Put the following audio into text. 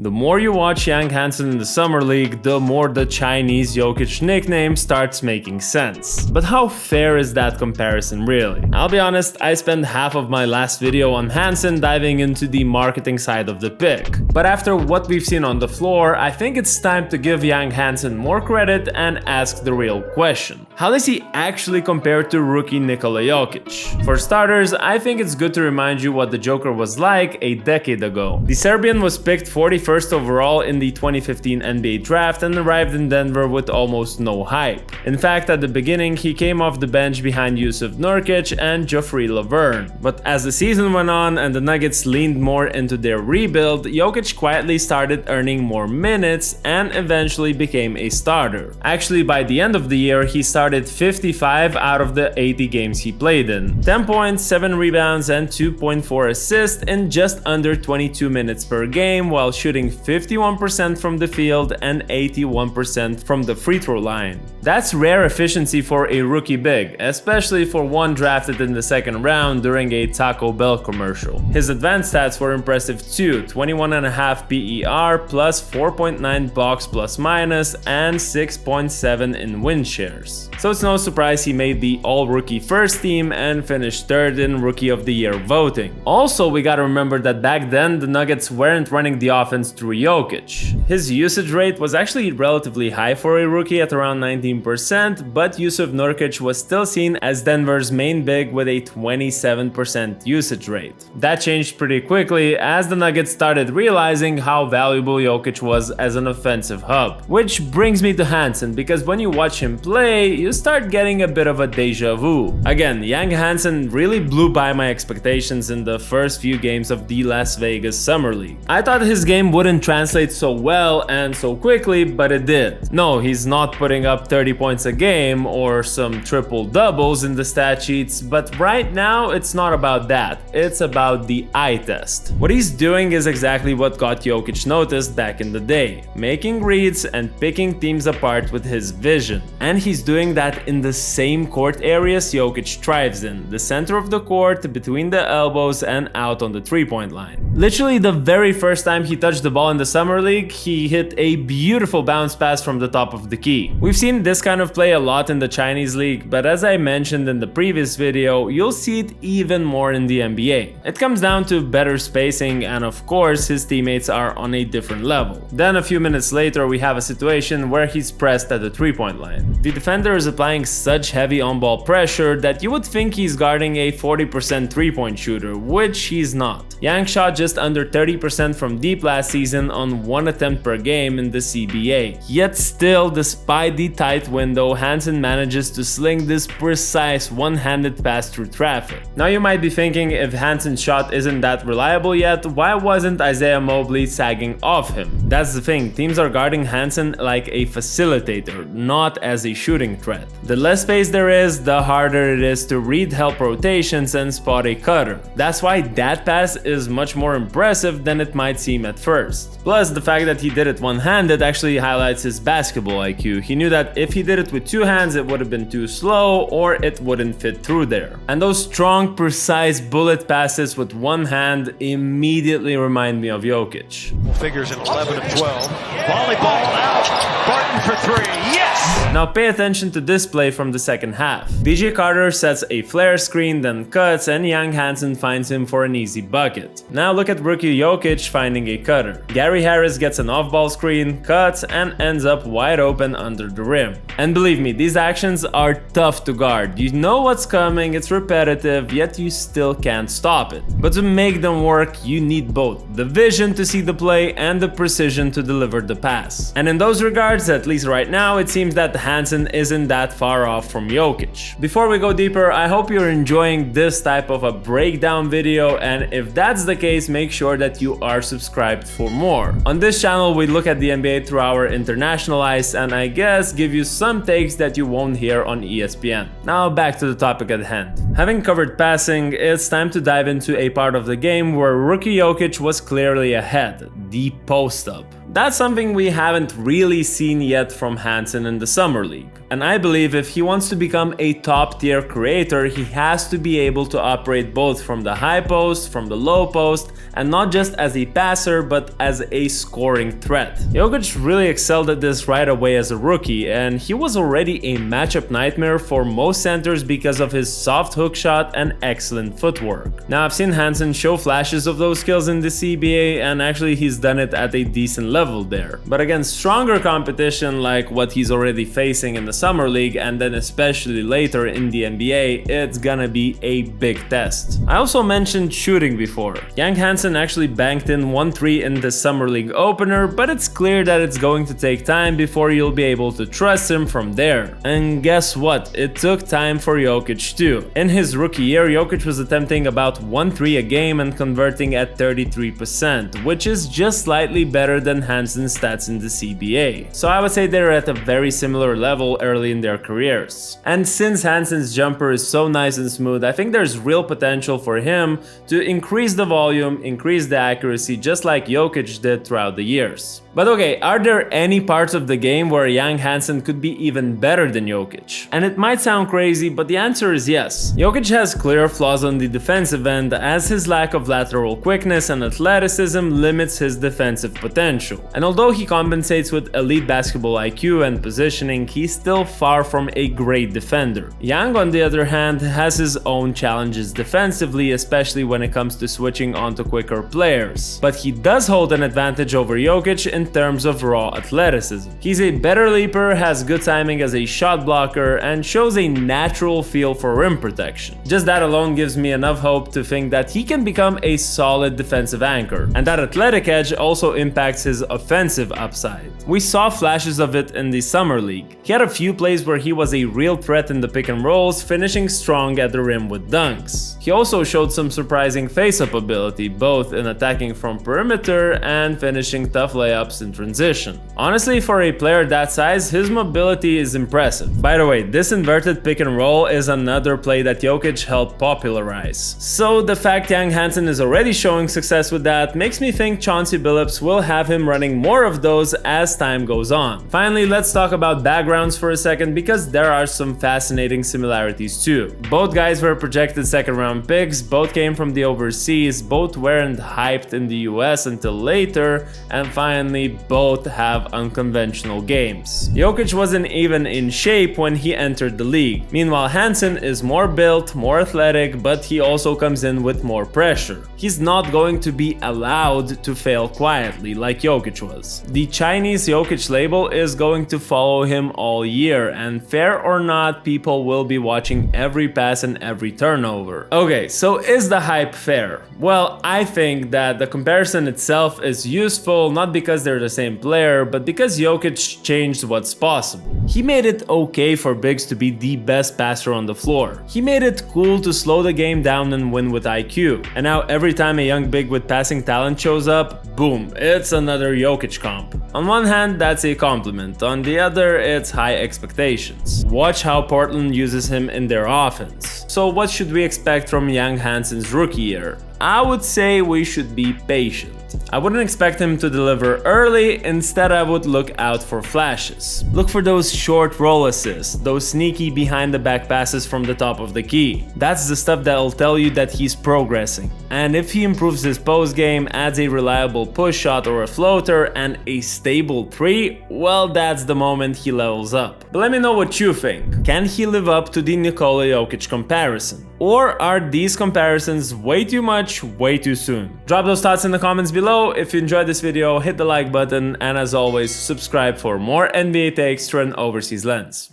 The more you watch Yang Hansen in the Summer League, the more the Chinese Jokic nickname starts making sense. But how fair is that comparison really? I'll be honest, I spent half of my last video on Hansen diving into the marketing side of the pick. But after what we've seen on the floor, I think it's time to give Yang Hansen more credit and ask the real question. How does he actually compare to rookie Nikola Jokic? For starters, I think it's good to remind you what the Joker was like a decade ago. The Serbian was picked 41st overall in the 2015 NBA draft and arrived in Denver with almost no hype. In fact, at the beginning, he came off the bench behind Jusuf Nurkic and Joffrey Laverne. But as the season went on and the Nuggets leaned more into their rebuild, Jokic quietly started earning more minutes and eventually became a starter. Actually, by the end of the year, he started 55 out of the 80 games he played in. 10 points, 7 rebounds, and 2.4 assists in just under 22 minutes per game while shooting 51% from the field and 81% from the free throw line. That's rare efficiency for a rookie big, especially for one drafted in the second round during a Taco Bell commercial. His advanced stats were impressive too: 21.5 PER, plus 4.9 box plus minus, and 6.7 in win shares. So it's no surprise he made the all-rookie first team and finished third in Rookie of the Year voting. Also, we gotta remember that back then the Nuggets weren't running the offense through Jokic. His usage rate was actually relatively high for a rookie at around 19%, but Jusuf Nurkic was still seen as Denver's main big with a 27% usage rate. That changed pretty quickly as the Nuggets started realizing how valuable Jokic was as an offensive hub. Which brings me to Hansen, because when you watch him play, you start getting a bit of a deja vu. Again, Yang Hansen really blew by my expectations in the first few games of the Las Vegas Summer League. I thought his game wouldn't translate so well and so quickly, but it did. No, he's not putting up 30 points a game or some triple doubles in the stat sheets, but right now it's not about that. It's about the eye test. What he's doing is exactly what got Jokic noticed back in the day, making reads and picking teams apart with his vision. And he's doing that in the same court areas Jokic thrives in, the center of the court, between the elbows, and out on the three-point line. Literally the very first time he touched the ball in the Summer League, he hit a beautiful bounce pass from the top of the key. We've seen this kind of play a lot in the Chinese league, but as I mentioned in the previous video, you'll see it even more in the NBA. It comes down to better spacing, and of course his teammates are on a different level. Then a few minutes later we have a situation where he's pressed at the three-point line. The defender is applying such heavy on-ball pressure that you would think he's guarding a 40% three-point shooter, which he's not. Yang shot just under 30% from deep last season on 1 attempt per game in the CBA. Yet still, despite the tight window, Hansen manages to sling this precise one-handed pass through traffic. Now you might be thinking, if Hansen's shot isn't that reliable yet, why wasn't Isaiah Mobley sagging off him? That's the thing, teams are guarding Hansen like a facilitator, not as a shooting threat. The less space there is, the harder it is to read help rotations and spot a cutter. That's why that pass is much more impressive than it might seem at first. Plus, the fact that he did it one-handed actually highlights his basketball IQ. He knew that if he did it with two hands, it would have been too slow or it wouldn't fit through there. And those strong, precise bullet passes with one hand immediately remind me of Jokic. Figures in 11 and 12. Volleyball out. Barton for three. Yes! Now pay attention to this play from the second half. DJ Carter sets a flare screen, then cuts, and Yang Hansen finds him for an easy bucket. Now look at rookie Jokic finding a cutter. Gary Harris gets an off-ball screen, cuts, and ends up wide open under the rim. And believe me, these actions are tough to guard. You know what's coming, it's repetitive, yet you still can't stop it. But to make them work, you need both the vision to see the play and the precision to deliver the pass. And in those regards, at least right now, it seems that Hansen isn't that far off from Jokic. Before we go deeper, I hope you're enjoying this type of a breakdown video, and if that's the case, make sure that you are subscribed for more. On this channel, we look at the NBA through our international eyes and I guess give you some takes that you won't hear on ESPN. Now back to the topic at hand. Having covered passing, it's time to dive into a part of the game where rookie Jokic was clearly ahead, the post-up. That's something we haven't really seen yet from Hansen in the Summer League. And I I believe if he wants to become a top-tier creator, he has to be able to operate both from the high post, from the low post, and not just as a passer, but as a scoring threat. Jokic really excelled at this right away as a rookie, and he was already a matchup nightmare for most centers because of his soft hook shot and excellent footwork. Now, I've seen Hansen show flashes of those skills in the CBA, and actually he's done it at a decent level there. But against stronger competition like what he's already facing in the Summer League, and then especially later in the NBA, it's gonna be a big test. I also mentioned shooting before. Yang Hansen actually banked in 1-3 in the Summer League opener, but it's clear that it's going to take time before you'll be able to trust him from there. And guess what? It took time for Jokic too. In his rookie year, Jokic was attempting about 1-3 a game and converting at 33%, which is just slightly better than Hansen's stats in the CBA. So I would say they're at a very similar level early in their careers. And since Hansen's jumper is so nice and smooth, I think there's real potential for him to increase the volume, increase the accuracy, just like Jokic did throughout the years. But okay, are there any parts of the game where Yang Hansen could be even better than Jokic? And it might sound crazy, but the answer is yes. Jokic has clear flaws on the defensive end, as his lack of lateral quickness and athleticism limits his defensive potential. And although he compensates with elite basketball IQ and positioning, he's still far from a great defender. Yang, on the other hand, has his own challenges defensively, especially when it comes to switching onto quicker players. But he does hold an advantage over Jokic in terms of raw athleticism. He's a better leaper, has good timing as a shot blocker, and shows a natural feel for rim protection. Just that alone gives me enough hope to think that he can become a solid defensive anchor, and that athletic edge also impacts his offensive upside. We saw flashes of it in the Summer League. He had a few plays where he was a real threat in the pick and rolls, finishing strong at the rim with dunks. He also showed some surprising face-up ability, both in attacking from perimeter and finishing tough layups in transition. Honestly, for a player that size, his mobility is impressive. By the way, this inverted pick and roll is another play that Jokic helped popularize. So the fact Yang Hansen is already showing success with that makes me think Chauncey Billups will have him running more of those as time goes on. Finally, let's talk about backgrounds for a second, because there are some fascinating similarities too. Both guys were projected second-round picks, both came from the overseas, both weren't hyped in the US until later, and finally both have unconventional games. Jokic wasn't even in shape when he entered the league. Meanwhile, Hansen is more built, more athletic, but he also comes in with more pressure. He's not going to be allowed to fail quietly like Jokic was. The Chinese Jokic label is going to follow him all year, and fair or not, people will be watching every pass and every turnover. Okay, so is the hype fair? Well, I think that the comparison itself is useful, not because they're the same player, but because Jokic changed what's possible. He made it okay for bigs to be the best passer on the floor. He made it cool to slow the game down and win with IQ. And now every time a young big with passing talent shows up, boom, it's another Jokic comp. On one hand, that's a compliment. On the other, it's high expectations. Watch how Portland uses him in their offense. So what should we expect from Yang Hansen's rookie year? I would say we should be patient. I wouldn't expect him to deliver early, instead I would look out for flashes. Look for those short roll assists, those sneaky behind the back passes from the top of the key. That's the stuff that'll tell you that he's progressing. And if he improves his post game, adds a reliable push shot or a floater, and a stable three, well, that's the moment he levels up. But let me know what you think. Can he live up to the Nikola Jokic comparison? Or are these comparisons way too much, way too soon? Drop those thoughts in the comments below. If you enjoyed this video, hit the like button, and as always, subscribe for more NBA takes through an overseas lens.